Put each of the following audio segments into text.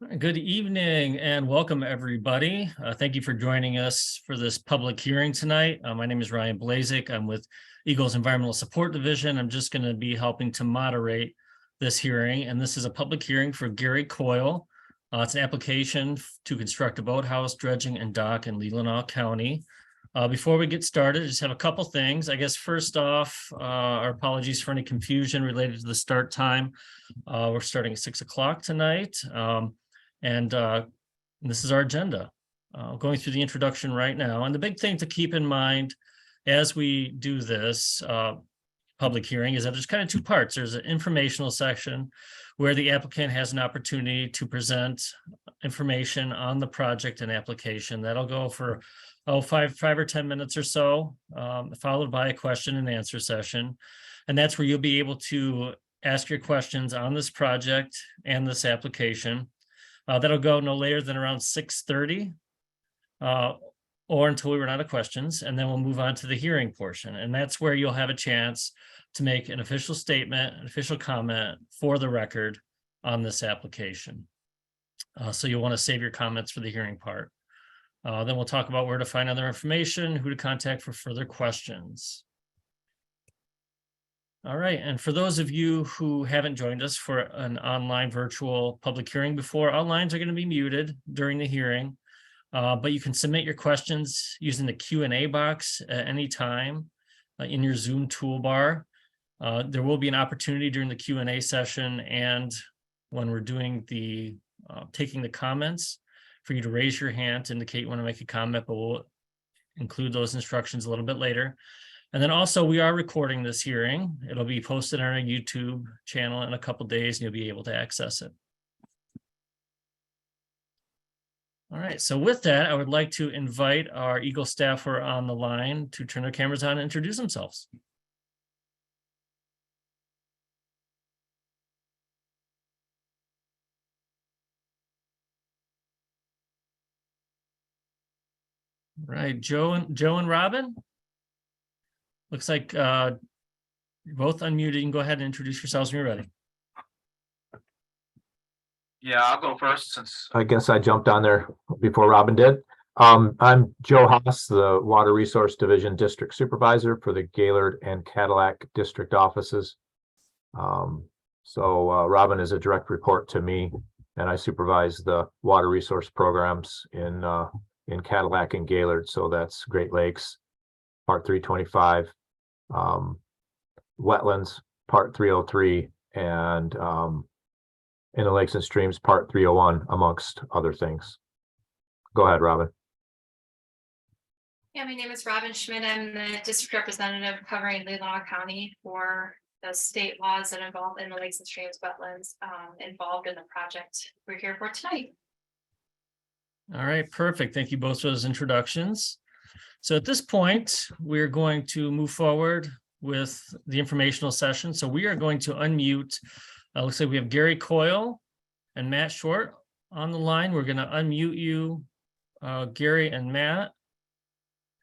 Good evening and welcome, everybody. Thank you for joining us for this public hearing tonight. My name is Ryan Blazik. I'm with EGLE's Environmental Support Division. I'm just going to be helping to moderate this hearing, and this is a public hearing for Gary Coyle. It's an application to construct a boathouse, dredging, and dock in Leelanau County. Before we get started, I just have a couple things. I guess first off, our apologies for any confusion related to the start time. We're starting at 6 o'clock tonight. And this is our agenda. Going through the introduction right now. And the big thing to keep in mind as we do this public hearing is that there's kind of two parts. There's an informational section where the applicant has an opportunity to present information on the project and application. That'll go for five or 10 minutes or so, followed by a question and answer session. And that's where you'll be able to ask your questions on this project and this application. That'll go no later than around 6:30 or until we run out of questions, and then we'll move on to the hearing portion. And that's where you'll have a chance to make an official statement, an official comment for the record on this application. So you'll want to save your comments for the hearing part. Then we'll talk about where to find other information, who to contact for further questions. All right, and for those of you who haven't joined us for an online virtual public hearing before, all lines are going to be muted during the hearing, but you can submit your questions using the Q&A box at any time in your Zoom toolbar. There will be an opportunity during the Q&A session and when we're doing the taking the comments for you to raise your hand to indicate you want to make a comment, but we'll include those instructions a little bit later. And then also we are recording this hearing. It'll be posted on our YouTube channel in a couple days and you'll be able to access it. All right, so with that, I would like to invite our EGLE staff who are on the line to turn their cameras on and introduce themselves. All right, Joe and Robin. Looks like you're both unmuted. You can go ahead and introduce yourselves when you're ready. Yeah, I'll go first since I guess I jumped on there before Robin did. I'm Joe Haas, the Water Resource Division District Supervisor for the Gaylord and Cadillac District offices. So Robin is a direct report to me, and I supervise the water resource programs in Cadillac and Gaylord. So that's Great Lakes, Part 325, wetlands, Part 303, and in the lakes and streams, Part 301, amongst other things. Go ahead, Robin. Yeah, my name is Robin Schmidt. I'm the district representative covering Leelanau County for the state laws that involve in the lakes and streams, wetlands involved in the project we're here for tonight. All right, perfect. Thank you both for those introductions. So at this point, we're going to move forward with the informational session. So we are going to unmute. Looks like we have Gary Coyle and Matt Short on the line. We're going to unmute you, Gary and Matt.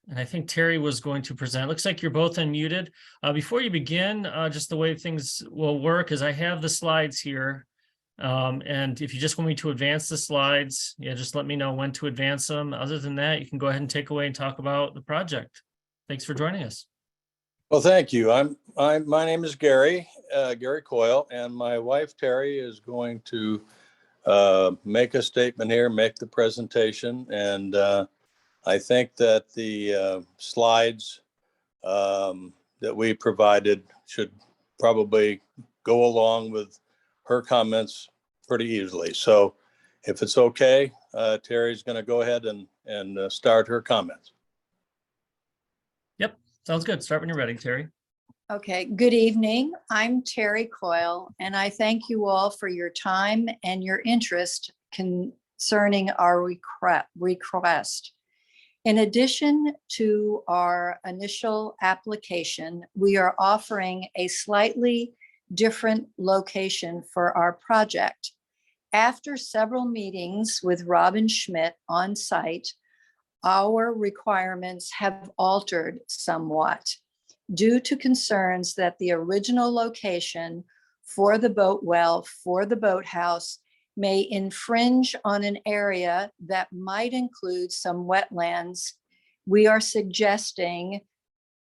And I think Terry was going to present. Looks like you're both unmuted. Before you begin, just the way things will work is I have the slides here. And if you just want me to advance the slides, yeah, just let me know when to advance them. Other than that, you can go ahead and take away and talk about the project. Thanks for joining us. Well, thank you. My name is Gary Coyle, and my wife Terry is going to make a statement here, make the presentation, and I think that the slides that we provided should probably go along with her comments pretty easily. So if it's okay, Terry's going to go ahead and start her comments. Yep, sounds good. Start when you're ready, Terry. Okay, good evening. I'm Terry Coyle, and I thank you all for your time and your interest concerning our request. In addition to our initial application, we are offering a slightly different location for our project. After several meetings with Robin Schmidt on site, our requirements have altered somewhat due to concerns that the original location for the boat well, for the boathouse, may infringe on an area that might include some wetlands, we are suggesting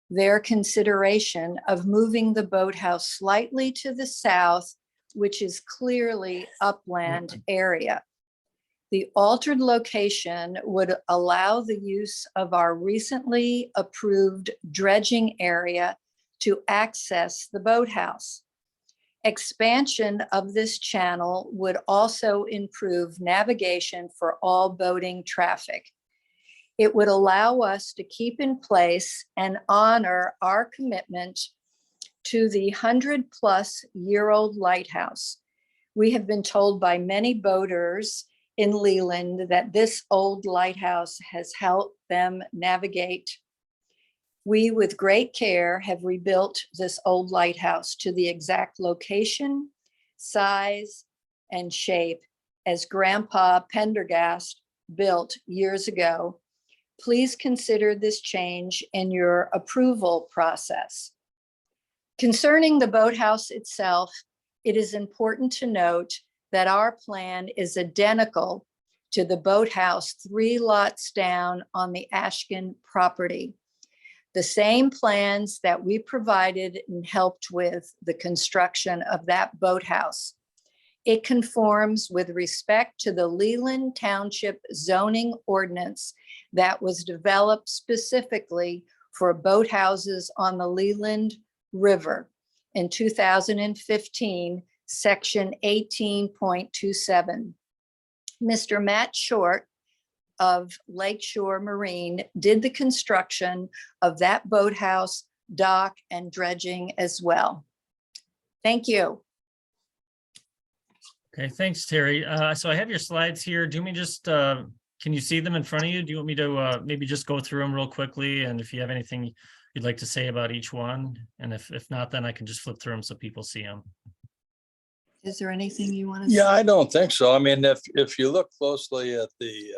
their consideration of moving the boathouse slightly to the south, which is clearly upland area. The altered location would allow the use of our recently approved dredging area to access the boathouse. Expansion of this channel would also improve navigation for all boating traffic. It would allow us to keep in place and honor our commitment to the 100-plus-year-old lighthouse. We have been told by many boaters in Leland that this old lighthouse has helped them navigate. We, with great care, have rebuilt this old lighthouse to the exact location, size, and shape as Grandpa Pendergast built years ago. Please consider this change in your approval process. Concerning the boathouse itself, it is important to note that our plan is identical to the boathouse 3 lots down on the Ashkin property. The same plans that we provided and helped with the construction of that boathouse. It conforms with respect to the Leland Township zoning ordinance that was developed specifically for boathouses on the Leland River in 2015, section 18.27. Mr. Matt Short of Lakeshore Marine did the construction of that boathouse, dock, and dredging as well. Thank you. Okay, thanks, Terry. So I have your slides here. Do you want me just, can you see them in front of you? Do you want me to maybe just go through them real quickly? And if you have anything you'd like to say about each one, and if not, then I can just flip through them so people see them. Is there anything you want to say? Yeah, I don't think so. I mean, if you look closely at the,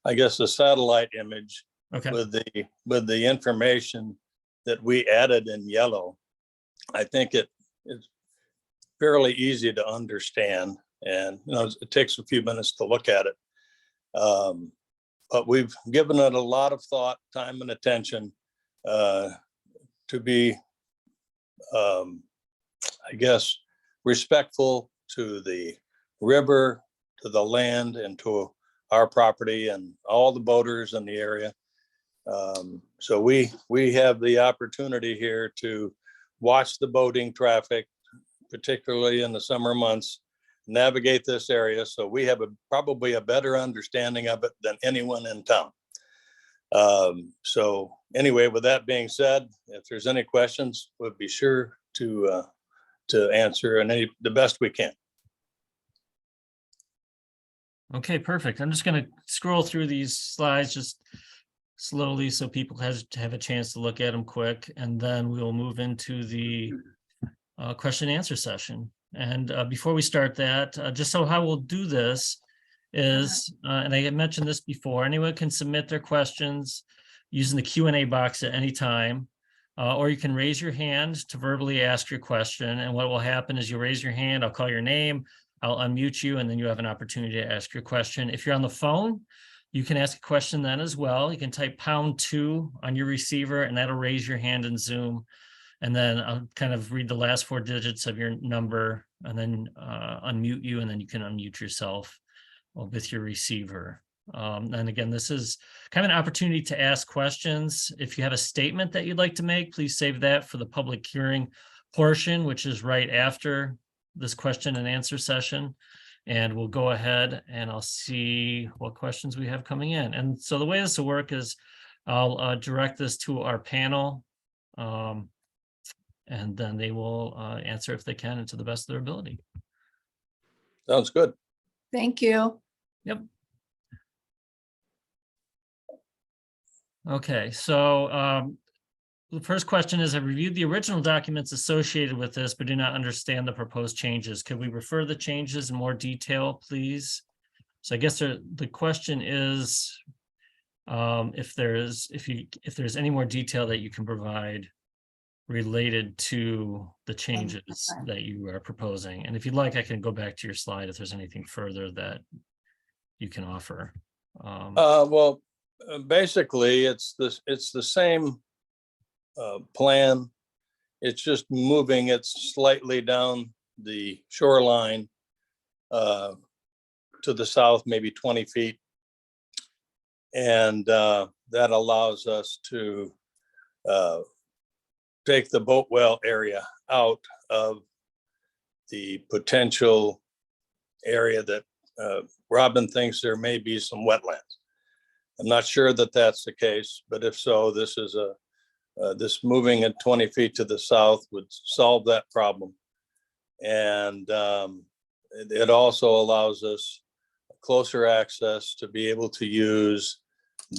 I guess the satellite image Okay, with the information that we added in yellow, I think it is fairly easy to understand, and it takes a few minutes to look at it. But we've given it a lot of thought, time, and attention to be, I guess, respectful to the river, to the land, and to our property and all the boaters in the area. So we have the opportunity here to watch the boating traffic, particularly in the summer months, navigate this area. So we have probably a better understanding of it than anyone in town. So anyway, with that being said, if there's any questions, we'll be sure to answer and the best we can. okay, perfect. I'm just going to scroll through these slides just slowly so people have a chance to look at them quick, and then we'll move into the question and answer session. And before we start that, just so how we'll do this is, and I had mentioned this before, anyone can submit their questions using the Q&A box at any time, or you can raise your hand to verbally ask your question. And what will happen is you raise your hand, I'll call your name, I'll unmute you, and then you have an opportunity to ask your question. If you're on the phone, you can ask a question then as well. You can type #2 on your receiver, and that'll raise your hand in Zoom. And then I'll kind of read the last 4 digits of your number and then unmute you, and then you can unmute yourself with your receiver. And again, this is kind of an opportunity to ask questions. If you have a statement that you'd like to make, please save that for the public hearing portion, which is right after this question and answer session. And we'll go ahead and I'll see what questions we have coming in. And so the way this will work is I'll direct this to our panel. And then they will answer if they can and to the best of their ability. Sounds good. Thank you. Yep. Okay, so the first question is, I've reviewed the original documents associated with this, but do not understand the proposed changes. Could we refer the changes in more detail, please? So I guess the question is, if there's any more detail that you can provide related to the changes Okay. that you are proposing. And if you'd like, I can go back to your slide if there's anything further that you can offer. Well, basically, it's the same plan. It's just moving it slightly down the shoreline to the south, maybe 20 feet. And that allows us to take the boat well area out of the potential area that Robin thinks there may be some wetlands. I'm not sure that that's the case, but if so, this is this moving it 20 feet to the south would solve that problem. And it also allows us closer access to be able to use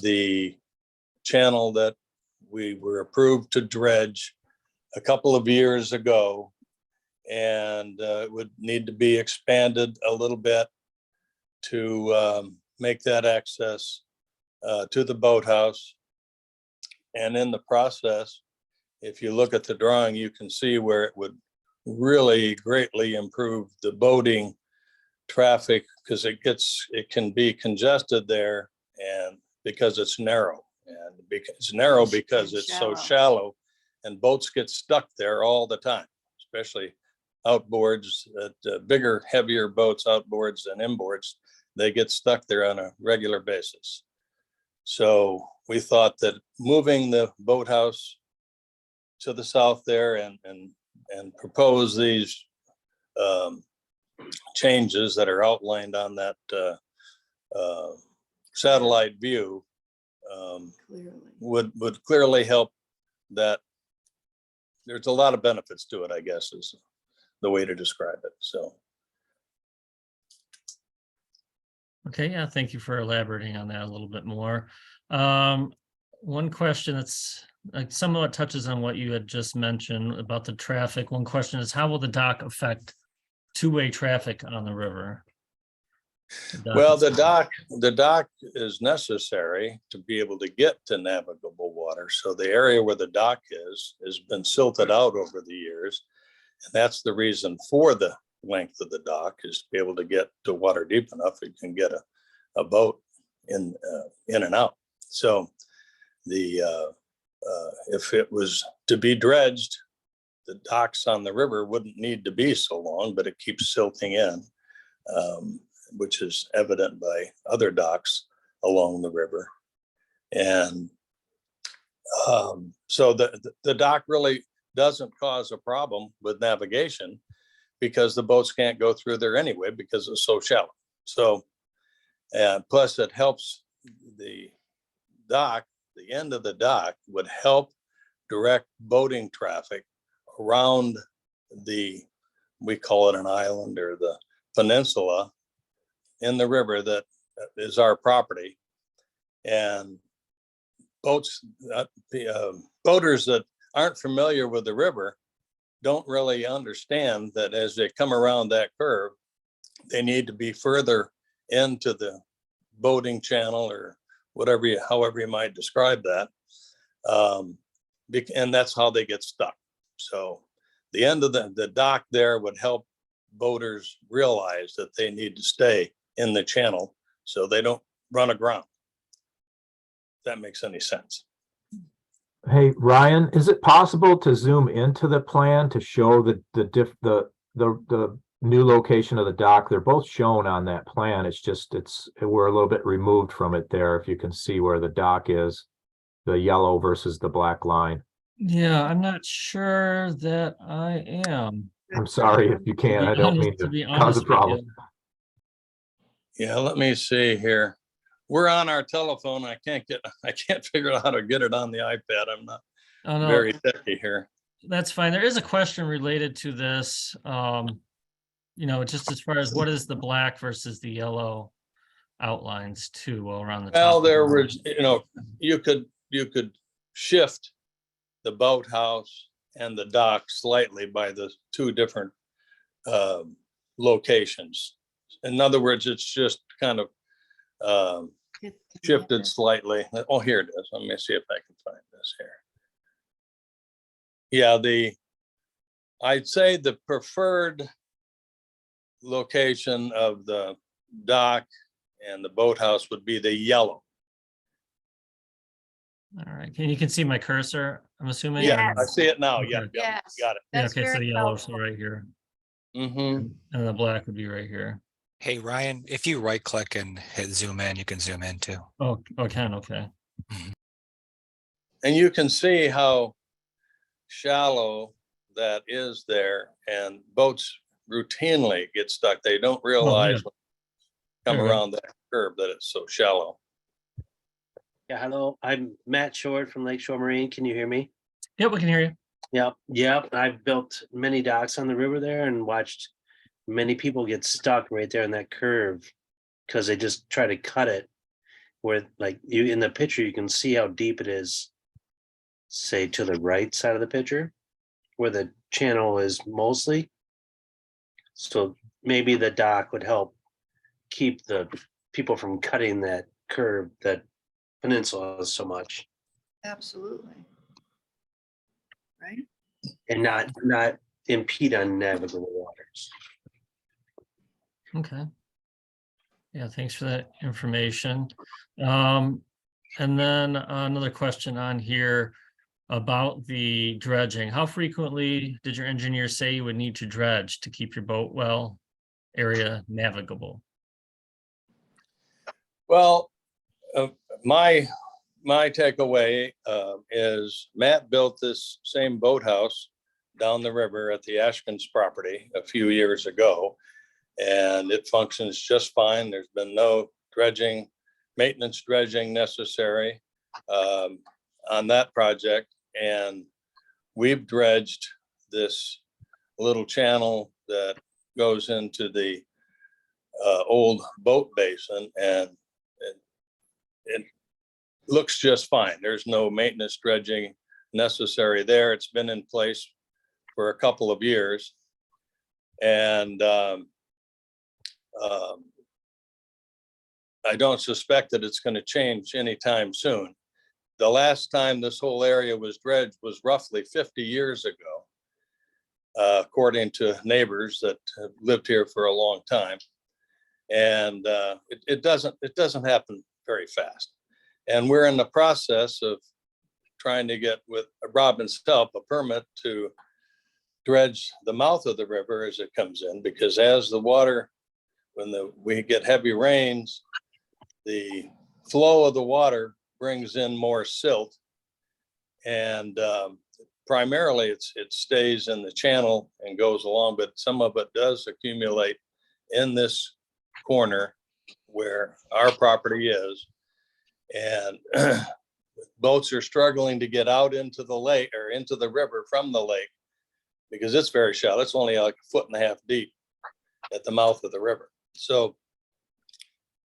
the channel that we were approved to dredge a couple of years ago. And it would need to be expanded a little bit to make that access to the boathouse. And in the process, if you look at the drawing, you can see where it would really greatly improve the boating traffic, because it can be congested there, and because it's narrow, and it's narrow because it's so shallow, and boats get stuck there all the time, especially outboards, bigger, heavier boats, outboards and inboards, they get stuck there on a regular basis. So we thought that moving the boathouse to the south there and propose these changes that are outlined on that satellite view would clearly help that. There's a lot of benefits to it, I guess, is the way to describe it. So. Okay, yeah, thank you for elaborating on that a little bit more. One question that's somewhat touches on what you had just mentioned about the traffic. One question is, how will the dock affect two-way traffic on the river? Well, the dock is necessary to be able to get to navigable water. So the area where the dock has been silted out over the years. And that's the reason for the length of the dock, is to be able to get to water deep enough you can get a boat in and out. So if it was to be dredged, the docks on the river wouldn't need to be so long, but it keeps silting in, which is evident by other docks along the river. And so the dock really doesn't cause a problem with navigation, because the boats can't go through there anyway because it's so shallow. So, plus it helps the dock, the end of the dock would help direct boating traffic around we call it an island or the peninsula in the river that is our property. And boaters that aren't familiar with the river don't really understand that as they come around that curve, they need to be further into the boating channel or whatever, however you might describe that. And that's how they get stuck. So the end of the dock there would help boaters realize that they need to stay in the channel so they don't run aground. If that makes any sense. Hey, Ryan, is it possible to zoom into the plan to show the new location of the dock? They're both shown on that plan. It's just, we're a little bit removed from it there. If you can see where the dock is, the yellow versus the black line. Yeah, I'm not sure that I am. I'm sorry if you can't. I don't mean to cause a problem. Yeah, let me see here. We're on our telephone. I can't figure out how to get it on the iPad. I'm not very techy here. That's fine. There is a question related to this. Just as far as what is the black versus the yellow outlines too, around the top. Well, there was, you could shift the boathouse and the dock slightly by the two different locations. In other words, it's just kind of shifted slightly. Oh, here it is. Let me see if I can find this here. Yeah, I'd say the preferred location of the dock and the boathouse would be the yellow. All right, you can see my cursor, I'm assuming? Yeah, I Yes. see it now. Yeah, Okay. yeah, Yes. got it. Yeah, That's okay, so very yellow, so helpful. right here, Mm-hmm. and the black would be right here. Hey, Ryan, if you right click and hit zoom in, you can zoom in too. Oh, okay. And you can see how shallow that is there, and boats routinely get stuck. They don't realize when they come There we go. around that curve that it's so shallow. Yeah, hello, I'm Matt Short from Lakeshore Marine. Can you hear me? Yep, we can hear you. Yep. I've built many docks on the river there and watched many people get stuck right there in that curve because they just try to cut it. Where like you in the picture, you can see how deep it is, say to the right side of the picture, where the channel is mostly. So maybe the dock would help keep the people from cutting that curve, that peninsula so much, Absolutely. Right? and not impede on navigable waters. Okay. Yeah, thanks for that information. And then another question on here about the dredging. How frequently did your engineer say you would need to dredge to keep your boat well area navigable? Well, my takeaway is Matt built this same boathouse down the river at the Ashkins property a few years ago, and it functions just fine. There's been no dredging, maintenance dredging necessary on that project, and we've dredged this little channel that goes into the old boat basin, and it looks just fine. There's no maintenance dredging necessary there. It's been in place for a couple of years. And I don't suspect that it's going to change anytime soon. The last time this whole area was dredged was roughly 50 years ago, according to neighbors that have lived here for a long time. And it doesn't happen very fast. And we're in the process of trying to get, with Robin's help, a permit to dredge the mouth of the river as it comes in, because as the water, when we get heavy rains, the flow of the water brings in more silt, and primarily it stays in the channel and goes along, but some of it does accumulate in this corner where our property is. And boats are struggling to get out into the lake or into the river from the lake because it's very shallow. It's only like 1.5 feet deep at the mouth of the river. So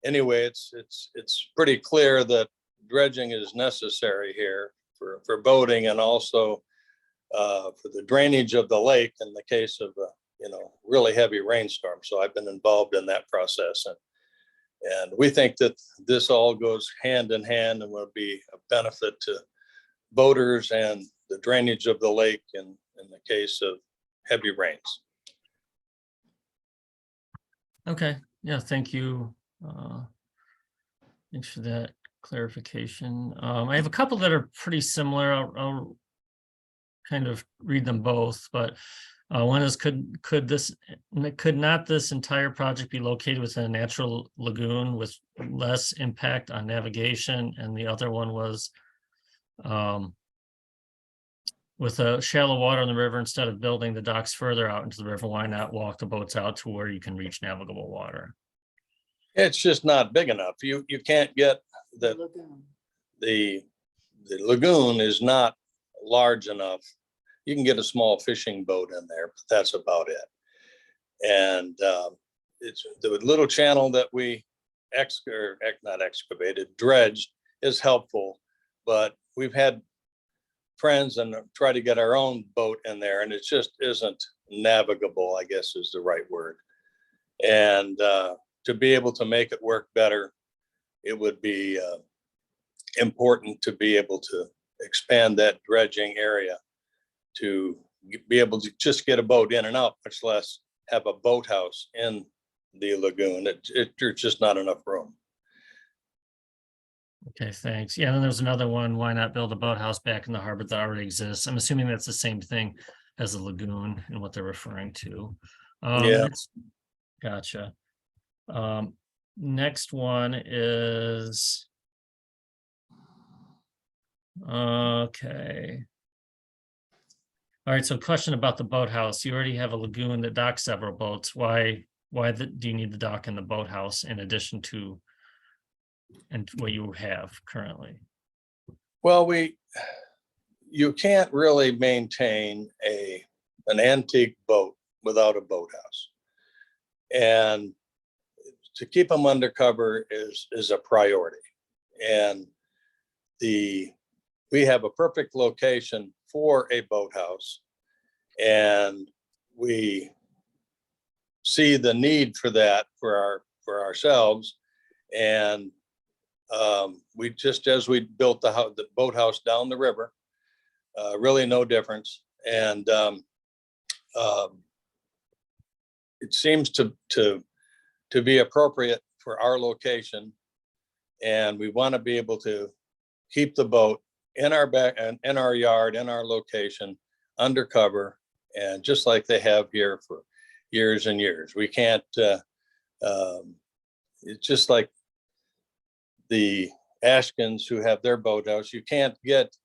anyway, it's pretty clear that dredging is necessary here for boating, and also for the drainage of the lake in the case of really heavy rainstorm. So I've been involved in that process, and we think that this all goes hand in hand and will be a benefit to boaters and the drainage of the lake in the case of heavy rains. Okay, yeah, thank you. Thanks for that clarification. I have a couple that are pretty similar. I'll kind of read them both, but one is could not this entire project be located within a natural lagoon with less impact on navigation? And the other one was with a shallow water in the river, instead of building the docks further out into the river, why not walk the boats out to where you can reach navigable water? It's just not big enough. You can't get the lagoon is not large enough. You can get a small fishing boat in there, but that's about it. And it's the little channel that we dredged is helpful, but we've had friends and try to get our own boat in there, and it just isn't navigable, I guess is the right word. And to be able to make it work better, it would be important to be able to expand that dredging area to be able to just get a boat in and out, much less have a boathouse in the lagoon. There's just not enough room. Okay, thanks. Yeah, and then there's another one. Why not build a boathouse back in the harbor that already exists? I'm assuming that's the same thing as the lagoon and what they're referring to. Yeah. Gotcha. Next one is. Okay. All right, so question about the boathouse. You already have a lagoon that docks several boats. Why do you need the dock and the boathouse in addition to and what you have currently? Well, you can't really maintain an antique boat without a boathouse. And to keep them undercover is a priority. And we have a perfect location for a boathouse, and we see the need for that for ourselves. And we just, as we built the boathouse down the river, really no difference. And it seems to be appropriate for our location. And we want to be able to keep the boat in our back and in our yard, in our location, undercover, and just like they have here for years and years. We can't, it's just like the Ashkins who have their boathouse. You can't get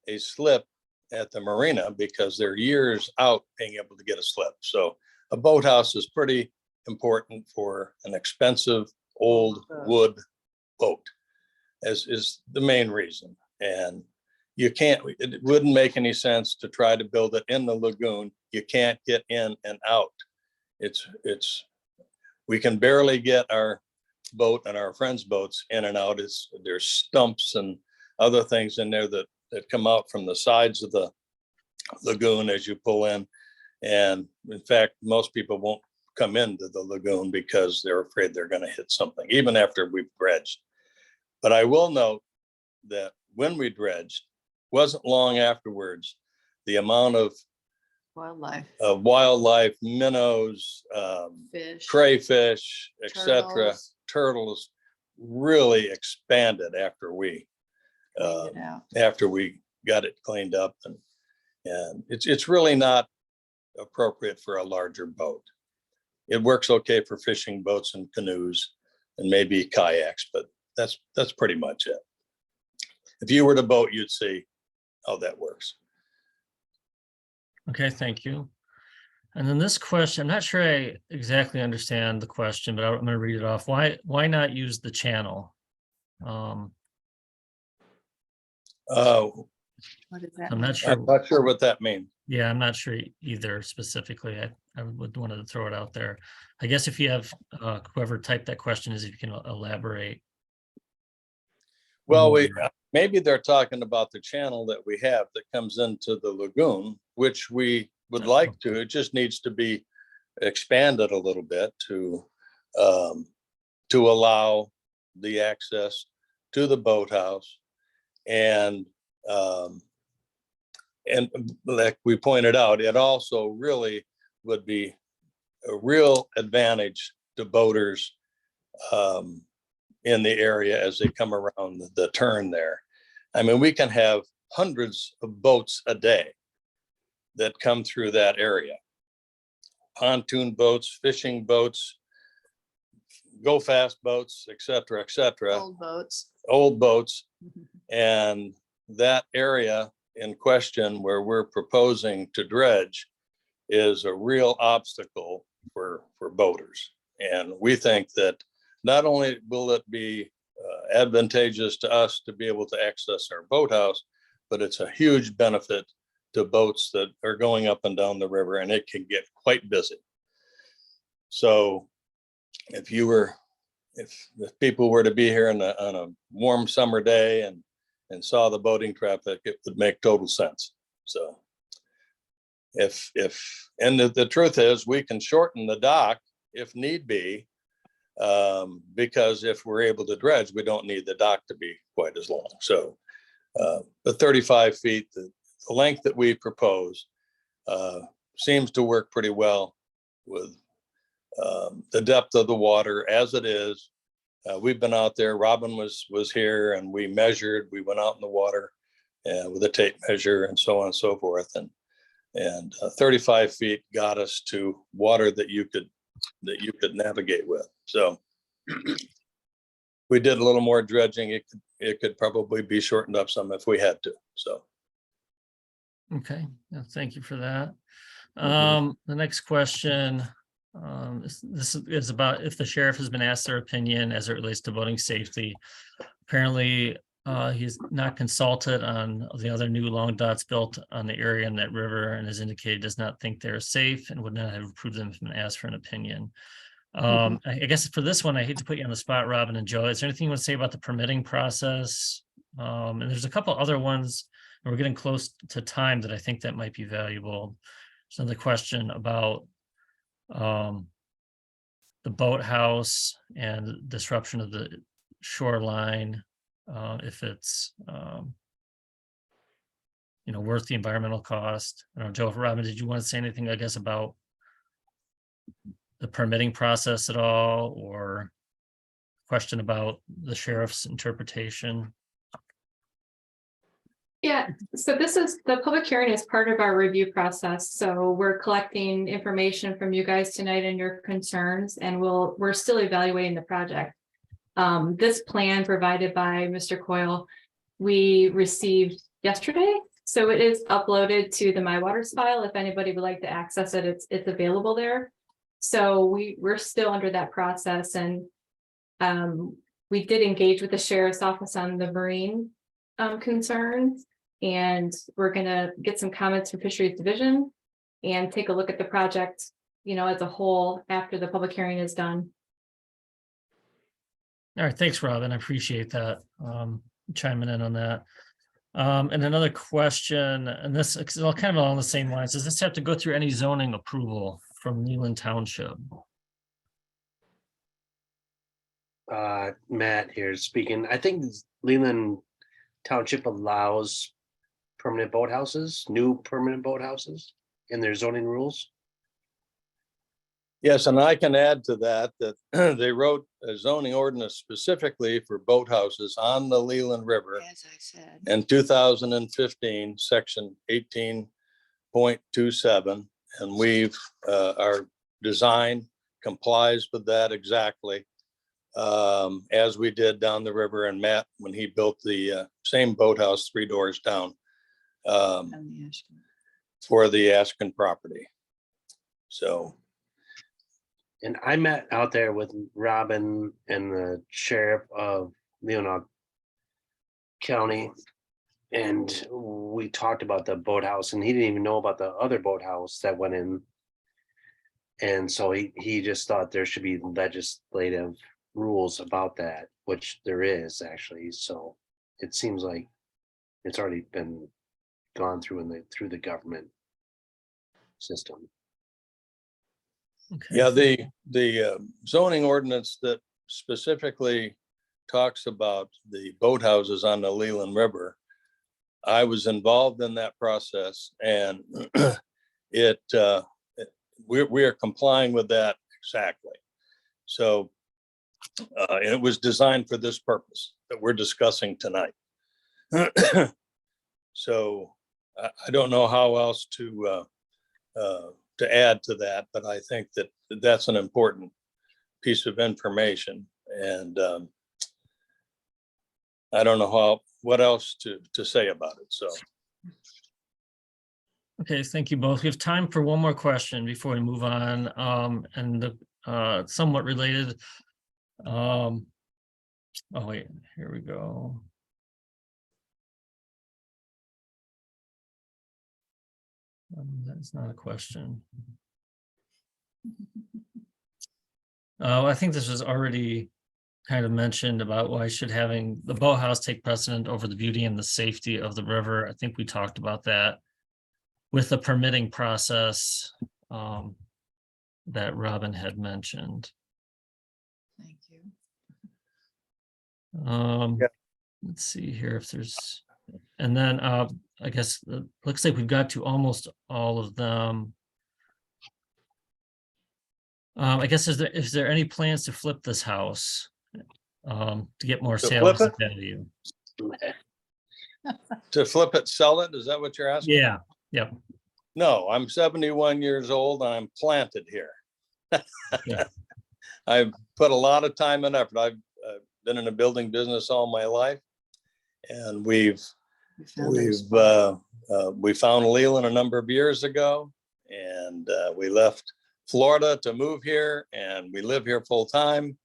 a slip at the marina because they're years out being able to get a slip. So a boathouse is pretty important for an expensive old wood boat, as is the main reason. And it wouldn't make any sense to try to build it in the lagoon. You can't get in and out. We can barely get our boat and our friends' boats in and out. There's stumps and other things in there that come out from the sides of the lagoon as you pull in. And in fact, most people won't come into the lagoon because they're afraid they're going to hit something, even after we've dredged. But I will note that when we dredged, wasn't long afterwards, the amount of wildlife, minnows, Fish, crayfish, etc., turtles, turtles really expanded after we got it cleaned up, and it's really not appropriate for a larger boat. It works okay for fishing boats and canoes and maybe kayaks, but that's pretty much it. If you were to boat, you'd see how that works. Okay, thank you. And then this question, I'm not sure I exactly understand the question, but I'm going to read it off. Why not use the channel? What is that? I'm not sure. I'm not sure what that means. Yeah, I'm not sure either specifically. I would want to throw it out there. I guess if you have whoever typed that question is, if you can elaborate. Well, maybe they're talking about the channel that we have that comes into the lagoon, which we would like to. It just needs to be expanded a little bit to allow the access to the boathouse. And like we pointed out, it also really would be a real advantage to boaters in the area as they come around the turn there. I mean, we can have hundreds of boats a day that come through that area. Pontoon boats, fishing boats, go fast boats, et cetera, et cetera. Old boats. And that area in question where we're proposing to dredge is a real obstacle for boaters. And we think that not only will it be advantageous to us to be able to access our boathouse, but it's a huge benefit to boats that are going up and down the river, and it can get quite busy. So if people were to be here on a warm summer day and saw the boating traffic, it would make total sense. So and the truth is, we can shorten the dock if need be, because if we're able to dredge, we don't need the dock to be quite as long. So the 35 feet the length that we propose seems to work pretty well with the depth of the water as it is. We've been out there. Robin was here, and we measured. We went out in the water with a tape measure and so on and so forth. And 35 feet got us to water that you could navigate with. So we did a little more dredging. It could probably be shortened up some if we had to. So. Okay, thank you for that. Mhm. The next question, this is about if the sheriff has been asked their opinion as it relates to boating safety. Apparently, he's not consulted on the other new long dots built on the area in that river, and has indicated does not think they're safe and would not have approved them if asked for an opinion. I guess for this one, I hate to put you on the spot, Robin and Joe. Is there anything you want to say about the permitting process? And there's a couple other ones, and we're getting close to time that I think that might be valuable. So the question about the boathouse and disruption of the shoreline, if it's worth the environmental cost. I don't know, Joe, Robin, did you want to say anything, I guess, about the permitting process at all, or question about the sheriff's interpretation? Yeah, so the public hearing is part of our review process. So we're collecting information from you guys tonight and your concerns, and we're still evaluating the project. This plan provided by Mr. Coyle, we received yesterday. So it is uploaded to the My Waters file. If anybody would like to access it, it's available there. So we're still under that process, and we did engage with the sheriff's office on the marine concerns, and we're gonna get some comments from Fisheries Division and take a look at the project, as a whole after the public hearing is done. All right, thanks, Robin. I appreciate that. Chiming in on that. And another question, and this is all kind of along the same lines. Does this have to go through any zoning approval from Leland Township? Matt here speaking. I think Leland Township allows permanent boathouses, new permanent boathouses in their zoning rules. Yes, and I can add to that they wrote a zoning ordinance specifically for boathouses on the Leland River As I said. in 2015, section 18.27, and our design complies with that exactly, as we did down the river. And Matt, when he built the same boathouse 3 doors down for the Askin property. So. And I met out there with Robin and the sheriff of Leelanau County, and we talked about the boathouse, and he didn't even know about the other boathouse that went in. And so he just thought there should be legislative rules about that, which there is actually. So it seems like it's already been gone through through the government system. Okay. Yeah, the zoning ordinance that specifically talks about the boathouses on the Leland River, I was involved in that process, and we are complying with that exactly. So it was designed for this purpose that we're discussing tonight. So I don't know how else to add to that, but I think that that's an important piece of information, and I don't know what else to say about it. So. Okay, thank you both. We have time for one more question before we move on, and somewhat related. Oh wait, here we go. That's not a question. I think this was already kind of mentioned about why should having the boathouse take precedent over the beauty and the safety of the river. I think we talked about that with the permitting process that Robin had mentioned. Thank you. Let's see here if there's, and then I guess, looks like we've got to almost all of them. I guess, is there any plans to flip this house? To get more To sales flip value? To flip it, sell it? Is that what you're asking? Yeah, yep. No, I'm 71 years old and I'm planted here. Yeah. I've put a lot of time and effort. I've been in the building business all my life. And we found Leland a number of years ago, and we left Florida to move here, and we live here full time.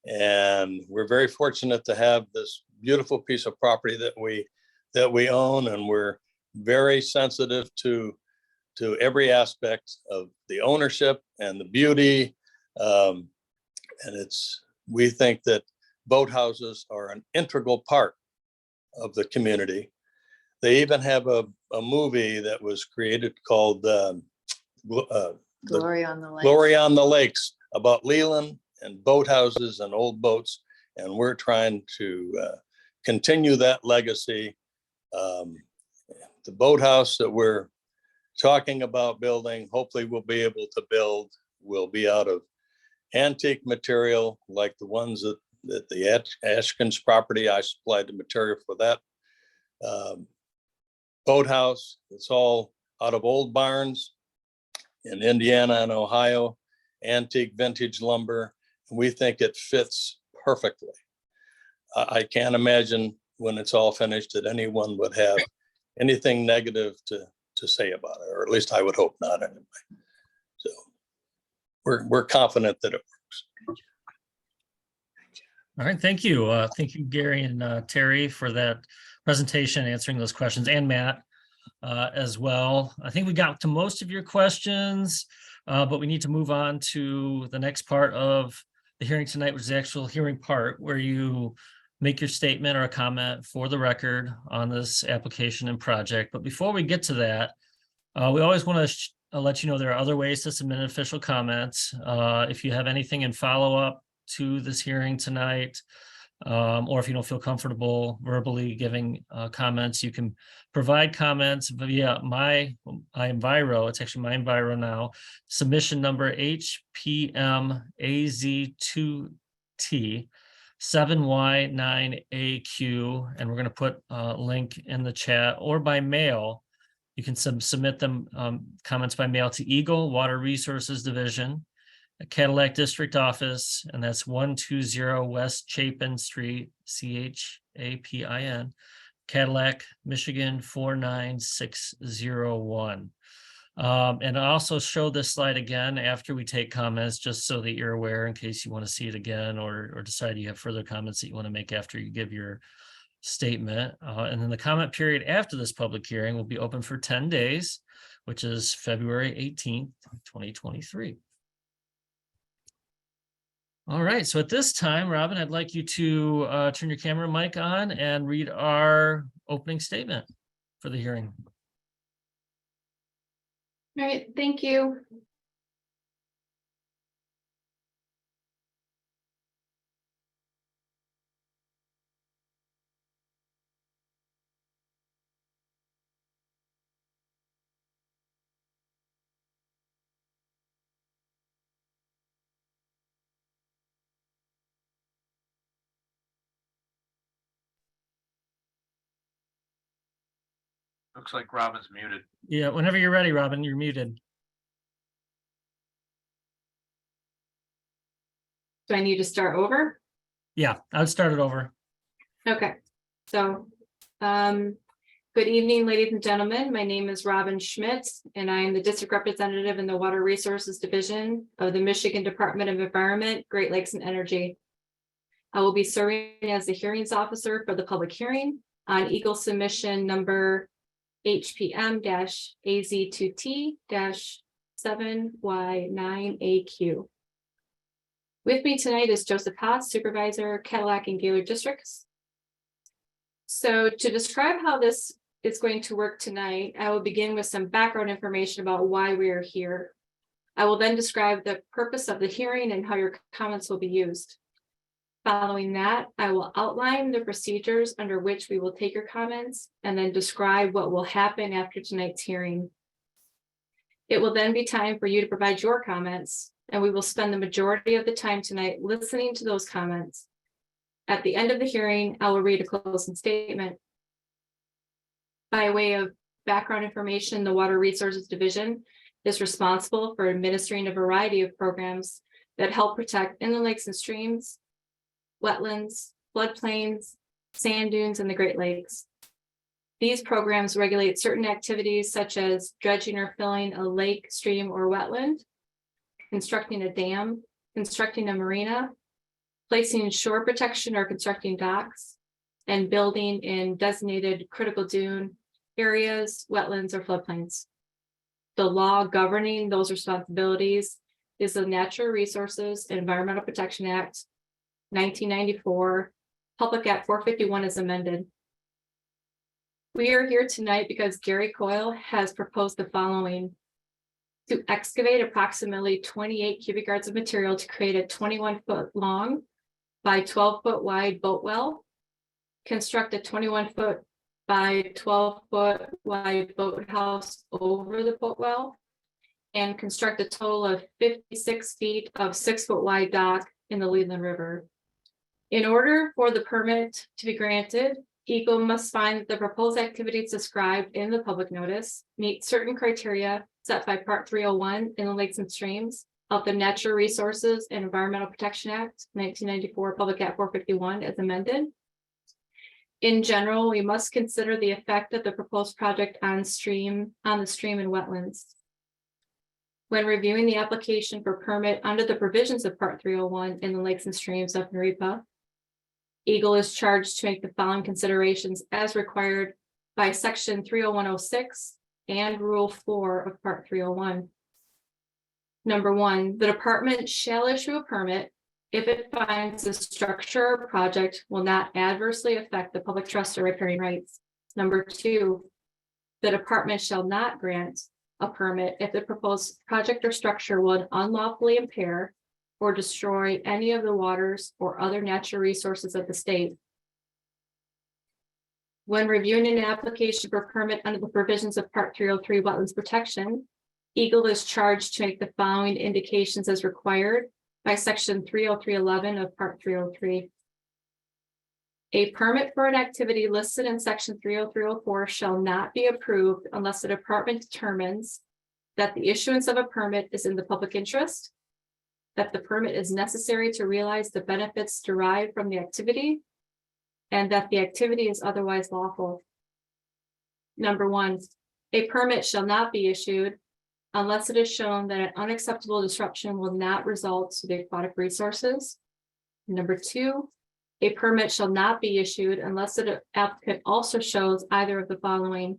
And we're very fortunate to have this beautiful piece of property that we own, and we're very sensitive to every aspect of the ownership and the beauty. And we think that boathouses are an integral part of the community. They even have a movie that was created called Glory on the Lake. Glory on the Lakes about Leland and boathouses and old boats. And we're trying to continue that legacy. The boathouse that we're talking about building, hopefully we'll be able to build, will be out of antique material like the ones that the Ashkins property. I supplied the material for that boathouse. It's all out of old barns in Indiana and Ohio, antique vintage lumber. We think it fits perfectly. I can't imagine when it's all finished that anyone would have anything negative to say about it, or at least I would hope not anyway. So we're confident that it works. All right, thank you. Thank you, Gary and Terry, for that presentation, answering those questions, and Matt as well. I think we got to most of your questions, but we need to move on to the next part of the hearing tonight, which is the actual hearing part, where you make your statement or a comment for the record on this application and project. But before we get to that, we always want to let you know there are other ways to submit official comments. If you have anything in follow-up to this hearing tonight, or if you don't feel comfortable verbally giving comments, you can provide comments via my Enviro. It's actually my Enviro now. Submission number HPMAZ2T 7Y9AQ, and we're going to put a link in the chat, or by mail. You can submit them comments by mail to EGLE Water Resources Division, Cadillac District Office, and that's 120 West Chapin Street, CHAPIN, Cadillac, Michigan 49601. And I also show this slide again after we take comments, just so that you're aware in case you want to see it again, or decide you have further comments that you want to make after you give your statement. And then the comment period after this public hearing will be open for 10 days, which is February 18th, 2023. All right, so at this time, Robin, I'd like you to turn your camera mic on and read our opening statement for the hearing. All right, thank you. Looks like Robin's muted. Yeah, whenever you're ready, Robin, you're muted. Do I need to start over? Yeah, I'll start it over. Okay, so good evening, ladies and gentlemen. My name is Robin Schmitz, and I am the district representative in the Water Resources Division of the Michigan Department of Environment, Great Lakes and Energy. I will be serving as the hearings officer for the public hearing on EGLE submission number HPM-AZ2T-7Y9AQ. With me tonight is Joseph Haas, Supervisor, Cadillac and Gaylord Districts. So to describe how this is going to work tonight, I will begin with some background information about why we are here. I will then describe the purpose of the hearing and how your comments will be used. Following that, I will outline the procedures under which we will take your comments and then describe what will happen after tonight's hearing. It will then be time for you to provide your comments, and we will spend the majority of the time tonight listening to those comments. At the end of the hearing, I will read a closing statement. By way of background information, the Water Resources Division is responsible for administering a variety of programs that help protect inland lakes and streams, wetlands, floodplains, sand dunes, and the Great Lakes. These programs regulate certain activities such as dredging or filling a lake, stream, or wetland, constructing a dam, constructing a marina, placing shore protection or constructing docks, and building in designated critical dune areas, wetlands, or floodplains. The law governing those responsibilities is the Natural Resources and Environmental Protection Act, 1994, Public Act 451 is amended. We are here tonight because Gary Coyle has proposed the following: to excavate approximately 28 cubic yards of material to create a 21-foot long by 12-foot wide boat well, construct a 21-foot by 12-foot wide boathouse over the boat well, and construct a total of 56 feet of 6-foot wide dock in the Leland River. In order for the permit to be granted, EGLE must find that the proposed activities described in the public notice meet certain criteria set by Part 301 in the Lakes and Streams of the Natural Resources and Environmental Protection Act, 1994, Public Act 451 as amended. In general, we must consider the effect of the proposed project on the stream and wetlands. When reviewing the application for permit under the provisions of Part 301 in the Lakes and Streams of NREPA, EGLE is charged to make the following considerations as required by Section 30106 and Rule 4 of Part 301. Number one, the department shall issue a permit if it finds the structure or project will not adversely affect the public trust or riparian rights. Number two, the department shall not grant a permit if the proposed project or structure would unlawfully impair or destroy any of the waters or other natural resources of the state. When reviewing an application for permit under the provisions of Part 303 Wetlands Protection, EGLE is charged to make the following indications as required by Section 30311 of Part 303. A permit for an activity listed in Section 30304 shall not be approved unless the department determines that the issuance of a permit is in the public interest, that the permit is necessary to realize the benefits derived from the activity, and that the activity is otherwise lawful. Number one, a permit shall not be issued unless it is shown that an unacceptable disruption will not result to the aquatic resources. Number two, a permit shall not be issued unless the applicant also shows either of the following.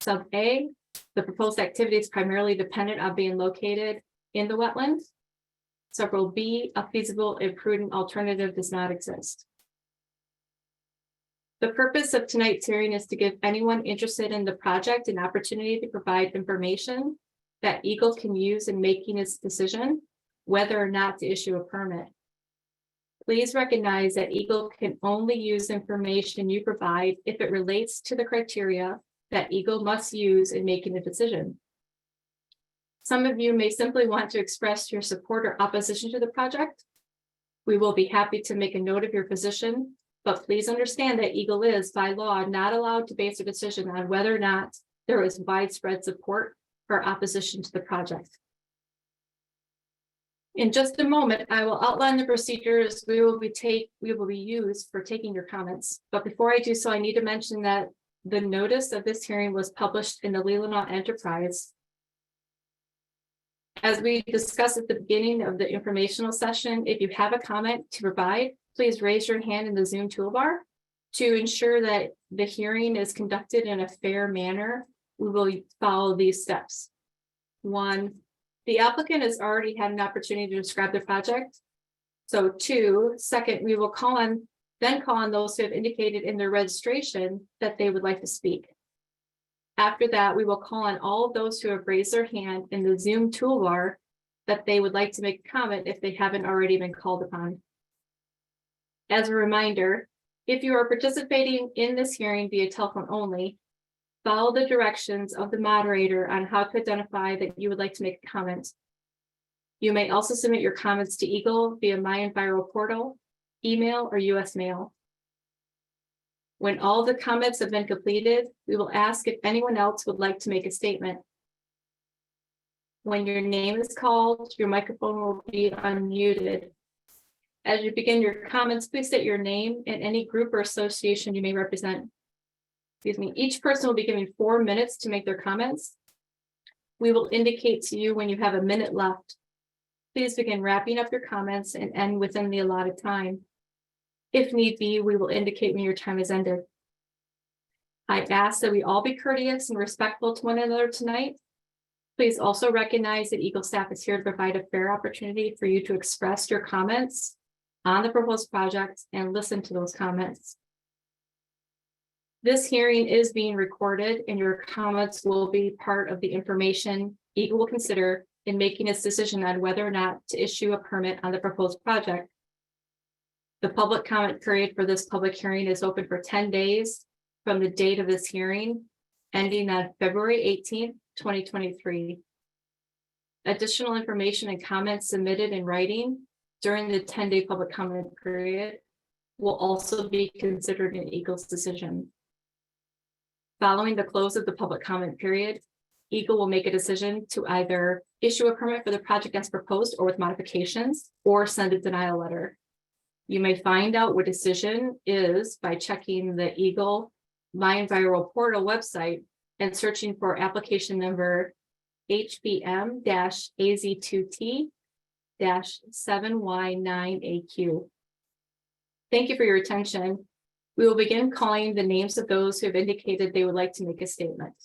Sub A, the proposed activity is primarily dependent on being located in the wetland. Sub B, a feasible and prudent alternative does not exist. The purpose of tonight's hearing is to give anyone interested in the project an opportunity to provide information that EGLE can use in making its decision whether or not to issue a permit. Please recognize that EGLE can only use information you provide if it relates to the criteria that EGLE must use in making a decision. Some of you may simply want to express your support or opposition to the project. We will be happy to make a note of your position, but please understand that EGLE is by law not allowed to base a decision on whether or not there is widespread support or opposition to the project. In just a moment, I will outline the procedures we will be used for taking your comments. But before I do so, I need to mention that the notice of this hearing was published in the Leelanau Enterprise. As we discussed at the beginning of the informational session, if you have a comment to provide, please raise your hand in the Zoom toolbar. To ensure that the hearing is conducted in a fair manner, we will follow these steps. One, the applicant has already had an opportunity to describe the project. So second, we will call on those who have indicated in their registration that they would like to speak. After that, we will call on all of those who have raised their hand in the Zoom toolbar that they would like to make a comment if they haven't already been called upon. As a reminder, if you are participating in this hearing via telephone only, follow the directions of the moderator on how to identify that you would like to make a comment. You may also submit your comments to EGLE via My Enviro portal, email, or US mail. When all the comments have been completed, we will ask if anyone else would like to make a statement. When your name is called, your microphone will be unmuted. As you begin your comments, please state your name and any group or association you may represent. Excuse me. Each person will be given 4 minutes to make their comments. We will indicate to you when you have a minute left. Please begin wrapping up your comments and end within the allotted time. If need be, we will indicate when your time is ended. I ask that we all be courteous and respectful to one another tonight. Please also recognize that EGLE staff is here to provide a fair opportunity for you to express your comments on the proposed project and listen to those comments. This hearing is being recorded and your comments will be part of the information EGLE will consider in making its decision on whether or not to issue a permit on the proposed project. The public comment period for this public hearing is open for 10 days from the date of this hearing, ending on February 18th, 2023. Additional information and comments submitted in writing during the 10-day public comment period will also be considered in EGLE's decision. Following the close of the public comment period, EGLE will make a decision to either issue a permit for the project as proposed or with modifications, or send a denial letter. You may find out what decision is by checking the EGLE My Enviro portal website and searching for application number HBM-AZ2T-7Y9AQ. Thank you for your attention. We will begin calling the names of those who have indicated they would like to make a statement.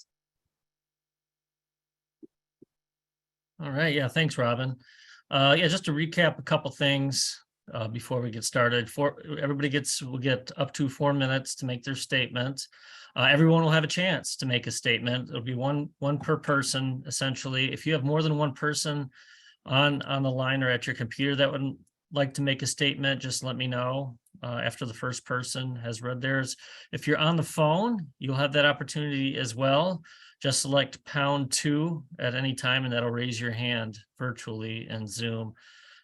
All right, yeah, thanks, Robin. Yeah, just to recap a couple things before we get started. Everybody will get up to 4 minutes to make their statement. Everyone will have a chance to make a statement. It'll be one per person, essentially. If you have more than one person on the line or at your computer that would like to make a statement, just let me know after the first person has read theirs. If you're on the phone, you'll have that opportunity as well. Just select #2 at any time, and that'll raise your hand virtually in Zoom,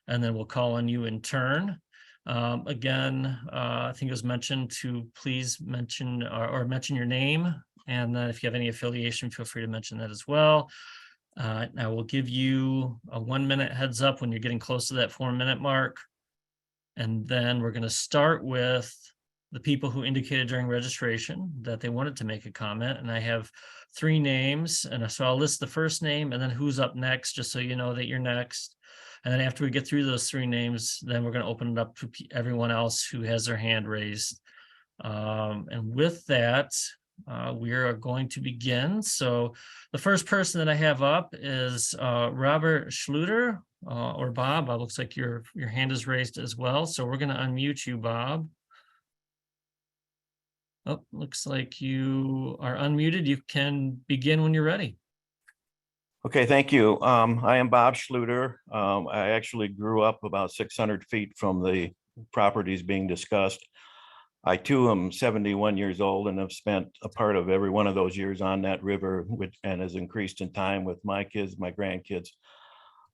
and then we'll call on you in turn. Again, I think it was mentioned to please mention or mention your name, and then if you have any affiliation, feel free to mention that as well. I will give you a 1 minute heads up when you're getting close to that 4 minute mark. And then we're going to start with the people who indicated during registration that they wanted to make a comment. And I have 3 names. And so I'll list the first name and then who's up next, just so you know that you're next. And then after we get through those 3 names, then we're going to open it up to everyone else who has their hand raised. And with that, we are going to begin. So the first person that I have up is Robert Schluter, or Bob. It looks like your hand is raised as well. So we're going to unmute you, Bob. Oh, looks like you are unmuted. You can begin when you're ready. Okay, thank you. I am Bob Schluter. I actually grew up about 600 feet from the properties being discussed. I too am 71 years old and have spent a part of every one of those years on that river, and has increased in time with my kids, my grandkids.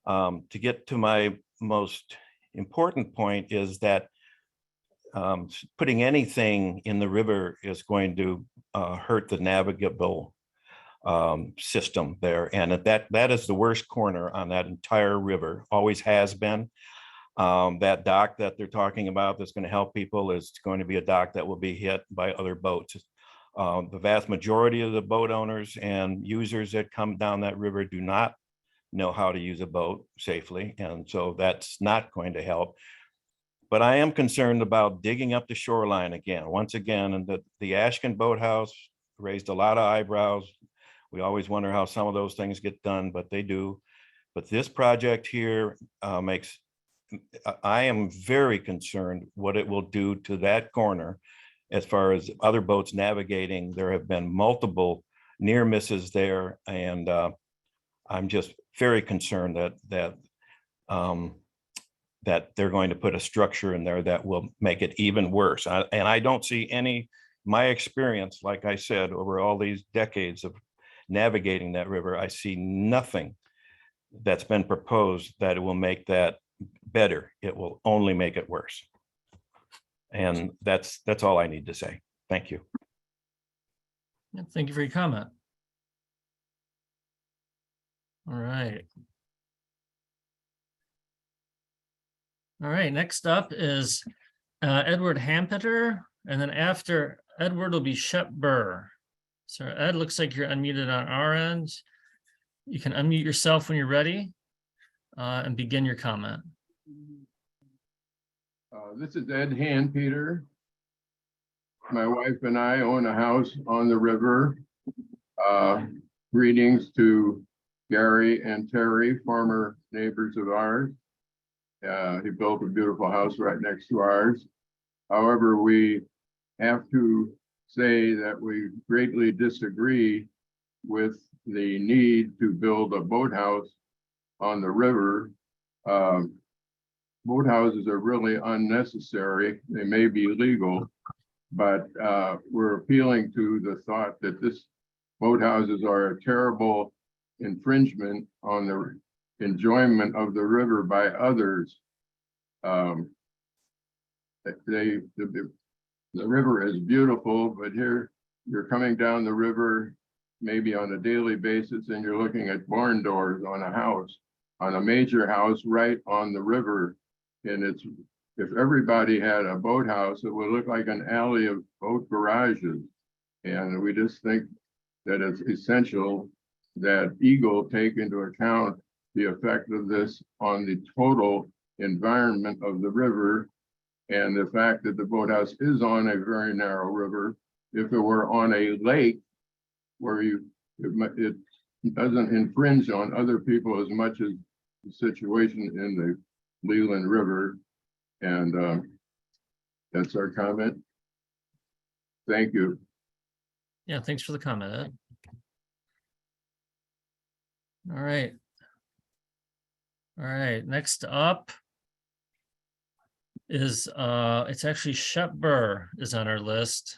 To get to my most important point is that putting anything in the river is going to hurt the navigable system there, and that is the worst corner on that entire river, always has been. That dock that they're talking about that's going to help people is going to be a dock that will be hit by other boats. The vast majority of the boat owners and users that come down that river do not know how to use a boat safely, and so that's not going to help. But I am concerned about digging up the shoreline again, once again, and the Ashken Boathouse raised a lot of eyebrows. We always wonder how some of those things get done, but they do. But this project here I am very concerned what it will do to that corner as far as other boats navigating. There have been multiple near misses there, and I'm just very concerned that that they're going to put a structure in there that will make it even worse. And I don't see any, my experience, like I said, over all these decades of navigating that river, I see nothing that's been proposed that it will make that better. It will only make it worse. And that's all I need to say. Thank you. Yeah, thank you for your comment. All right. All right, next up is Edward Hampeter, and then after Edward will be Shep Burr. So Ed, looks like you're unmuted on our end. You can unmute yourself when you're ready and begin your comment. This is Ed Handpeter. My wife and I own a house on the river. Greetings to Gary and Terry, former neighbors of ours. He built a beautiful house right next to ours. However, we have to say that we greatly disagree with the need to build a boathouse on the river. Boathouses are really unnecessary. They may be legal, but we're appealing to the thought that this boathouses are a terrible infringement on the enjoyment of the river by others. The river is beautiful, but here you're coming down the river maybe on a daily basis and you're looking at barn doors on a house, on a major house right on the river. And it's, if everybody had a boathouse, it would look like an alley of boat garages. And we just think that it's essential that EGLE take into account the effect of this on the total environment of the river, and the fact that the boathouse is on a very narrow river. If it were on a lake where it doesn't infringe on other people as much as the situation in the Leland River. And that's our comment. Thank you. Yeah, thanks for the comment, Ed. All right. All right, next up is it's actually Shep Burr is on our list.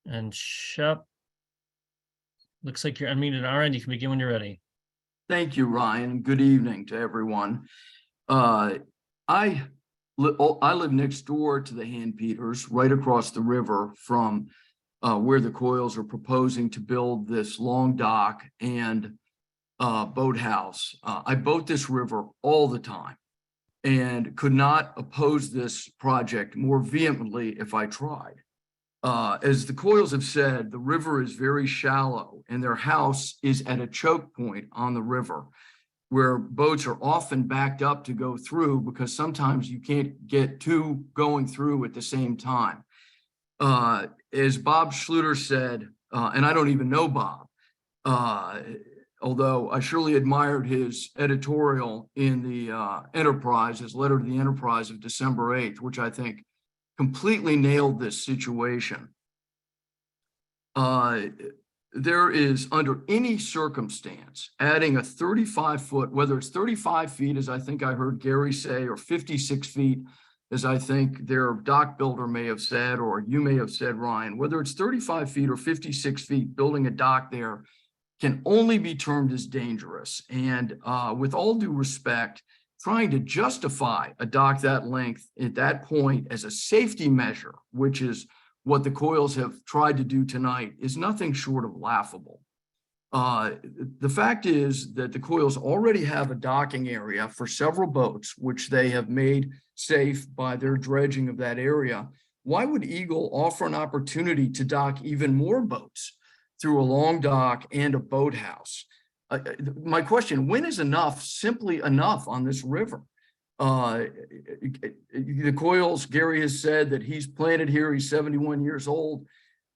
And Shep, looks like you're unmuted on our end. You can begin when you're ready. Thank you, Ryan. Good evening to everyone. I live next door to the Handpeters, right across the river from where the Coyles are proposing to build this long dock and boathouse. I boat this river all the time and could not oppose this project more vehemently if I tried. As the Coyles have said, the river is very shallow and their house is at a choke point on the river where boats are often backed up to go through because sometimes you can't get two going through at the same time. As Bob Schluter said, and I don't even know Bob, although I surely admired his editorial in the Enterprise, his letter to the Enterprise of December 8th, which I think completely nailed this situation. There is, under any circumstance, adding a 35-foot, whether it's 35 feet, as I think I heard Gary say, or 56 feet, as I think their dock builder may have said, or you may have said, Ryan, whether it's 35 feet or 56 feet, building a dock there can only be termed as dangerous. And with all due respect, trying to justify a dock that length at that point as a safety measure, which is what the Coyles have tried to do tonight, is nothing short of laughable. The fact is that the Coyles already have a docking area for several boats, which they have made safe by their dredging of that area. Why would EGLE offer an opportunity to dock even more boats through a long dock and a boathouse? My question, when is enough simply enough on this river? The Coyles, Gary has said that he's planted here, he's 71 years old.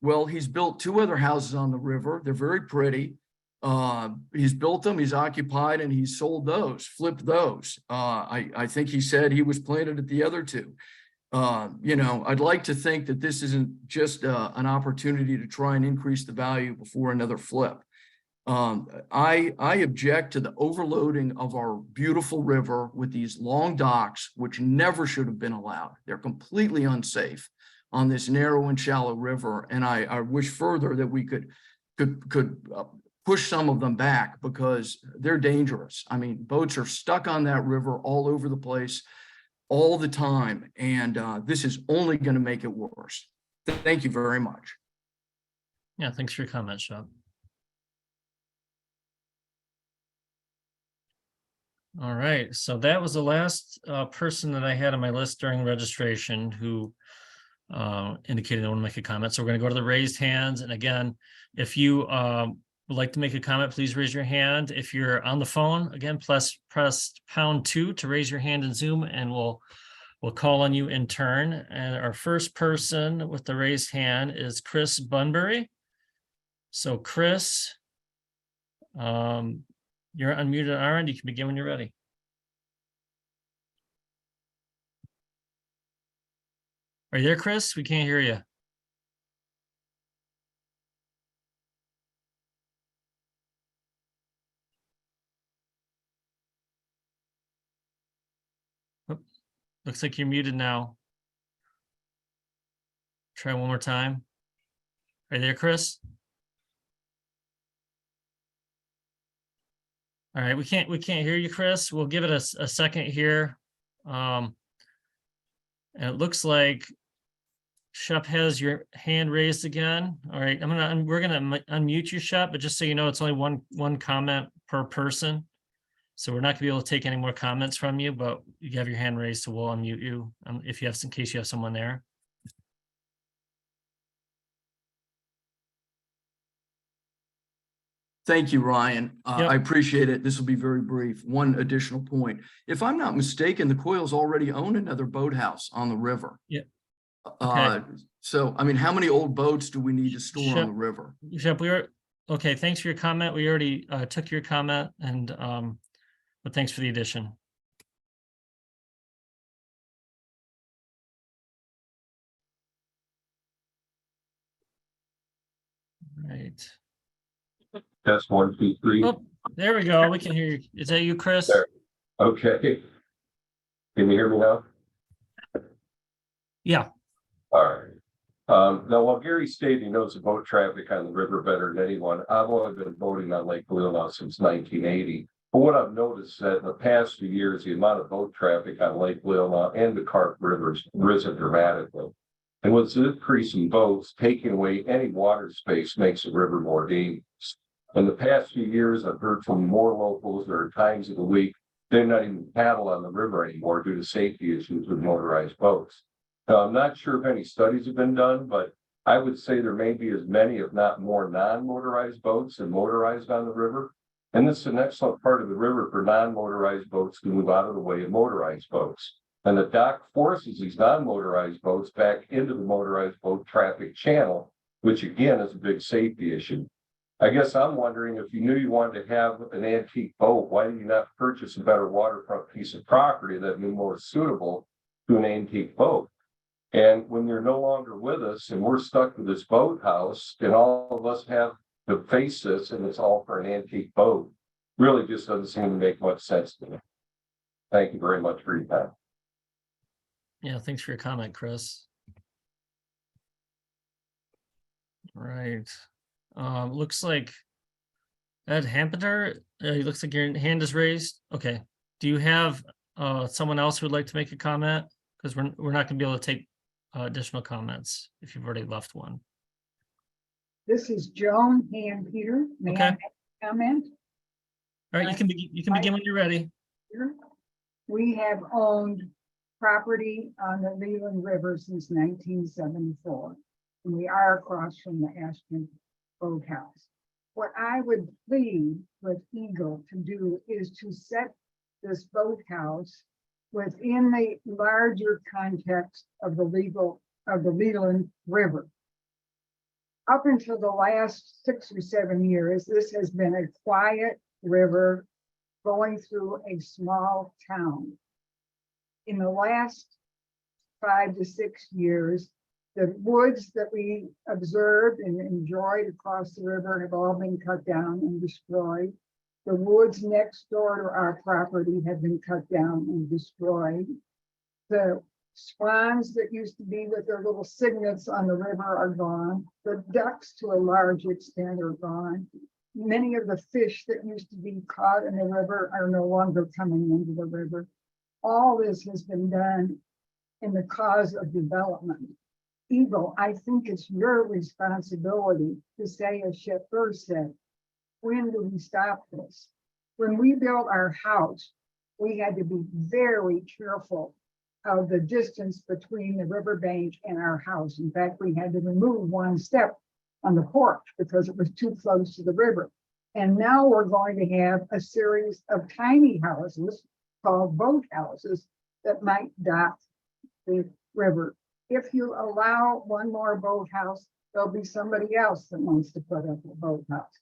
Well, he's built two other houses on the river. They're very pretty. He's built them, he's occupied, and he's sold those, flipped those. I think he said he was planted at the other two. You know, I'd like to think that this isn't just an opportunity to try and increase the value before another flip. I object to the overloading of our beautiful river with these long docks, which never should have been allowed. They're completely unsafe on this narrow and shallow river. And I wish further that we could push some of them back because they're dangerous. I mean, boats are stuck on that river all over the place all the time. And this is only going to make it worse. Thank you very much. Yeah, thanks for your comment, Shep. All right, so that was the last person that I had on my list during registration who indicated they want to make a comment. So we're going to go to the raised hands. And again, if you would like to make a comment, please raise your hand. If you're on the phone, again, press #2 to raise your hand in Zoom, and we'll call on you in turn. And our first person with the raised hand is Chris Bunbury. So Chris, you're unmuted on our end. You can begin when you're ready. Are you there, Chris? We can't hear you. Oh, looks like you're muted now. Try one more time. Are you there, Chris? All right, we can't hear you, Chris. We'll give it a second here. And it looks like Shep has your hand raised again. All right, we're gonna unmute you, Shep, but just so you know, it's only one comment per person. So we're not gonna be able to take any more comments from you, but you have your hand raised, so we'll unmute you if you have, in case you have someone there. Thank you, Ryan. Yep. I appreciate it. This will be very brief. One additional point. If I'm not mistaken, the Coyles already own another boathouse on the river. Yeah. Okay. So, I mean, how many old boats do we need to store on the river? Shep, okay. Thanks for your comment. We already took your comment, and but thanks for the addition. Right. Test 1, 2, 3. Oh, there we go. We can hear you. Is that you, Chris? There. Okay. Can you hear me now? Yeah. All right. Now, while Gary stated he knows the boat traffic on the river better than anyone, I've only been boating on Lake Leelanau since 1980. But what I've noticed is that in the past few years, the amount of boat traffic on Lake Leelanau and the Carp Rivers risen dramatically. And with the increase in boats, taking away any water space makes the river more dangerous. In the past few years, I've heard from more locals there are times of the week they're not even paddle on the river anymore due to safety issues with motorized boats. Now, I'm not sure if any studies have been done, but I would say there may be as many, if not more, non-motorized boats than motorized on the river. And this is an excellent part of the river for non-motorized boats to move out of the way of motorized boats. And the dock forces these non-motorized boats back into the motorized boat traffic channel, which again is a big safety issue. I guess I'm wondering if you knew you wanted to have an antique boat, why did you not purchase a better waterfront piece of property that would be more suitable to an antique boat? And when you're no longer with us and we're stuck with this boathouse and all of us have to face this and it's all for an antique boat, really just doesn't seem to make much sense to me. Thank you very much for your time. Yeah, thanks for your comment, Chris. Right. Looks like Ed Hampeter, looks like your hand is raised. Okay. Do you have someone else who would like to make a comment? Because we're not going to be able to take additional comments if you've already left one. This is Joan Hampeter. May I make a comment? All right, you can begin when you're ready. We have owned property on the Leland River since 1974, and we are across from the Ashton boathouse. What I would plead with EGLE to do is to set this boathouse within the larger context of the Leland River. Up until the last 6 or 7 years, this has been a quiet river going through a small town. In the last 5 to 6 years, The woods that we observed and enjoyed across the river have all been cut down and destroyed. The woods next door to our property have been cut down and destroyed. The swans that used to be with their little cygnets on the river are gone. The ducks, to a large extent, are gone. Many of the fish that used to be caught in the river are no longer coming into the river. All this has been done in the cause of development. EGLE, I think it's your responsibility to say, as Shep first said, when do we stop this? When we built our house, we had to be very careful of the distance between the riverbank and our house. In fact, we had to remove one step on the porch because it was too close to the river. And now we're going to have a series of tiny houses called boathouses that might dock the river. If you allow one more boathouse, there'll be somebody else that wants to put up a boathouse.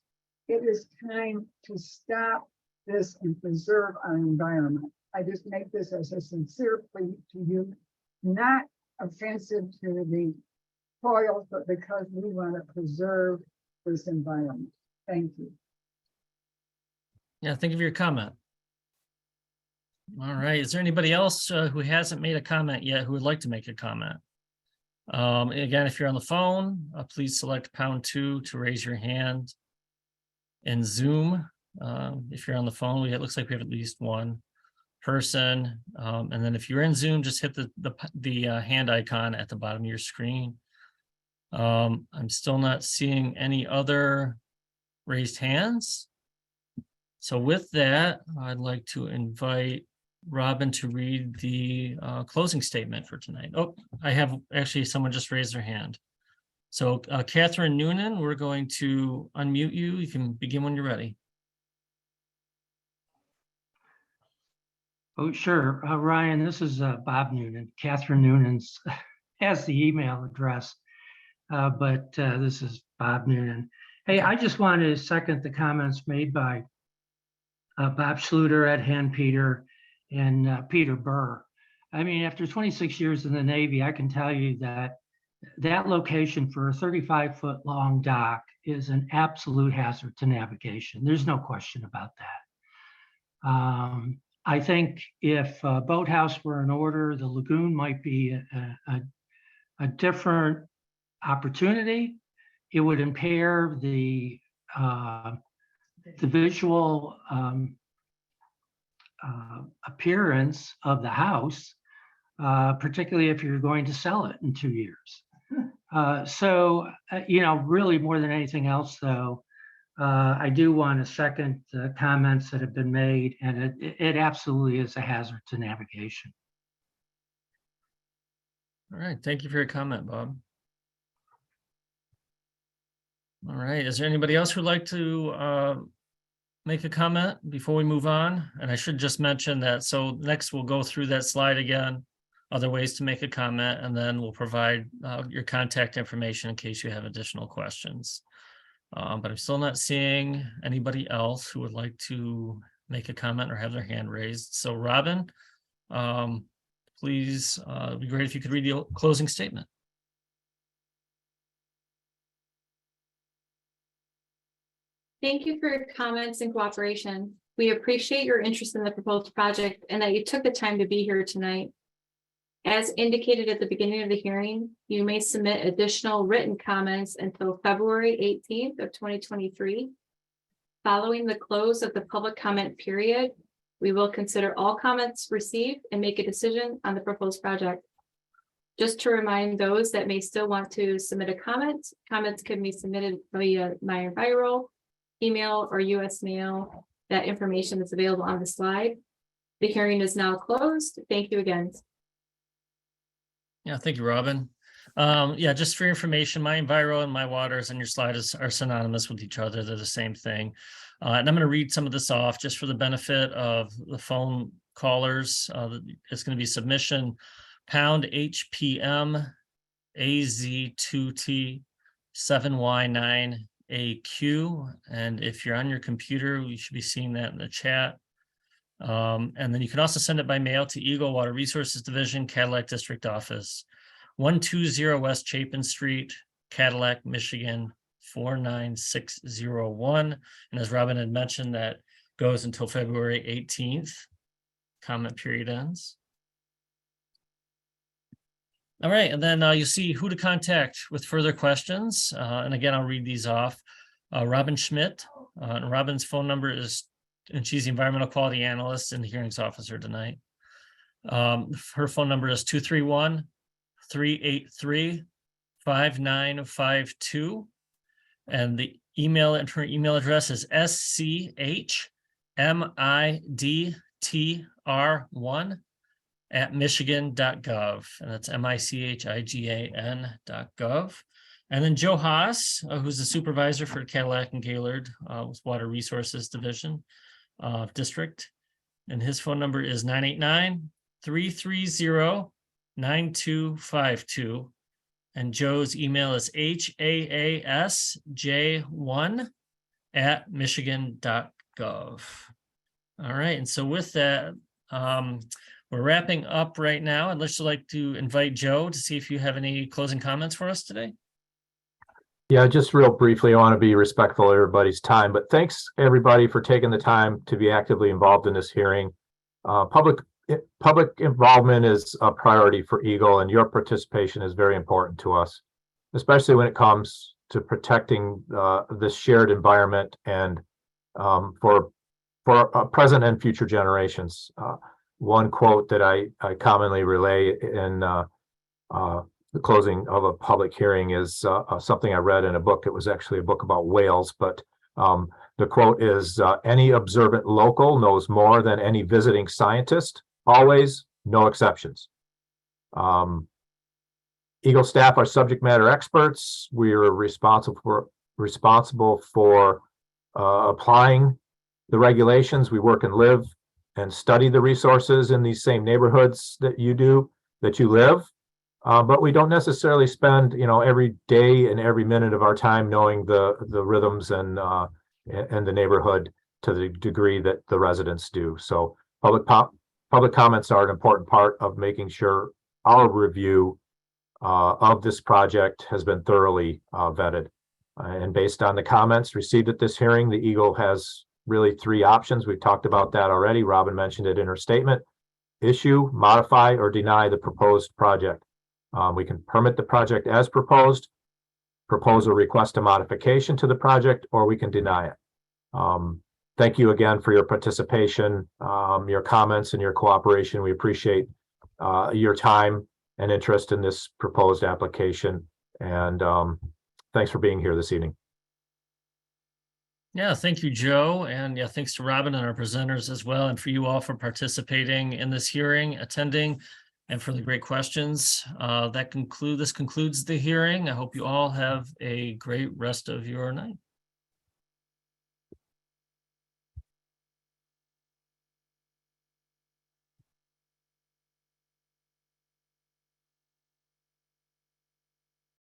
It is time to stop this and preserve our environment. I just make this as a sincere plea to you, not offensive to the Coyles, but because we want to preserve this environment. Thank you. Yeah, thank you for your comment. All right, is there anybody else who hasn't made a comment yet who would like to make a comment? Again, if you're on the phone, please select #2 to raise your hand. In Zoom, if you're on the phone, it looks like we have at least one person. And then if you're in Zoom, just hit the hand icon at the bottom of your screen. I'm still not seeing any other raised hands. So with that, I'd like to invite Robin to read the closing statement for tonight. Oh, I have actually someone just raised their hand. So Catherine Noonan, we're going to unmute you. You can begin when you're ready. Oh, sure. Ryan, this is Bob Noonan. Catherine Noonan's has the email address, but this is Bob Noonan. Hey, I just wanted to second the comments made by Bob Schluter, Ed Hanpeter, and Peter Burr. I mean, after 26 years in the Navy, I can tell you that that location for a 35-foot long dock is an absolute hazard to navigation. There's no question about that. I think if a boathouse were in order, the lagoon might be a different opportunity. It would impair the visual appearance of the house, particularly if you're going to sell it in 2 years. Really more than anything else, though, I do want to second the comments that have been made, and it absolutely is a hazard to navigation. All right, thank you for your comment, Bob. All right, is there anybody else who'd like to make a comment before we move on? And I should just mention that, so next we'll go through that slide again, other ways to make a comment, and then we'll provide your contact information in case you have additional questions. But I'm still not seeing anybody else who would like to make a comment or have their hand raised. So Robin, please, it'd be great if you could read the closing statement. Thank you for your comments and cooperation. We appreciate your interest in the proposed project and that you took the time to be here tonight. As indicated at the beginning of the hearing, you may submit additional written comments until February 18th of 2023. Following the close of the public comment period, we will consider all comments received and make a decision on the proposed project. Just to remind those that may still want to submit a comment, comments can be submitted via my viral, email, or US mail. That information is available on the slide. The hearing is now closed. Thank you again. Yeah, thank you, Robin. Yeah, just for your information, my enviro and my waters and your slide are synonymous with each other. They're the same thing. And I'm going to read some of this off just for the benefit of the phone callers. It's going to be submission #HPM AZ2T 7Y9AQ. And if you're on your computer, you should be seeing that in the chat. And then you can also send it by mail to EGLE Water Resources Division, Cadillac District Office, 120 West Chapin Street, Cadillac, Michigan, 49601. And as Robin had mentioned, that goes until February 18th. Comment period ends. All right, and then you see who to contact with further questions. And again, I'll read these off. Robin Schmidt, and Robin's phone number is, and she's the environmental quality analyst and the hearings officer tonight. Her phone number is 231-383-5952. And the email and her email address is schmidtr1@michigan.gov. And that's michigan.gov. And then Joe Haas, who's the supervisor for Cadillac and Gaylord with Water Resources Division District. And his phone number is 989-330-9252. And Joe's email is haasj1@michigan.gov. All right, and so with that, we're wrapping up right now. I'd just like to invite Joe to see if you have any closing comments for us today. Yeah, just real briefly, I want to be respectful of everybody's time, but thanks everybody for taking the time to be actively involved in this hearing. Public involvement is a priority for EGLE, and your participation is very important to us, especially when it comes to protecting this shared environment and for present and future generations. One quote that I commonly relay in the closing of a public hearing is something I read in a book. It was actually a book about whales, but the quote is, any observant local knows more than any visiting scientist, always, no exceptions. EGLE staff are subject matter experts. We are responsible for applying the regulations. We work and live and study the resources in these same neighborhoods that you live. But we don't necessarily spend, every day and every minute of our time knowing the rhythms and the neighborhood to the degree that the residents do. So public comments are an important part of making sure our review of this project has been thoroughly vetted. And based on the comments received at this hearing, the EGLE has really three options. We've talked about that already. Robin mentioned it in her statement. Issue, modify, or deny the proposed project. We can permit the project as proposed, propose or request a modification to the project, or we can deny it. Thank you again for your participation, your comments, and your cooperation. We appreciate your time and interest in this proposed application. And thanks for being here this evening. Yeah, thank you, Joe. And yeah, thanks to Robin and our presenters as well, and for you all for participating in this hearing, attending, and for the great questions. This concludes the hearing. I hope you all have a great rest of your night.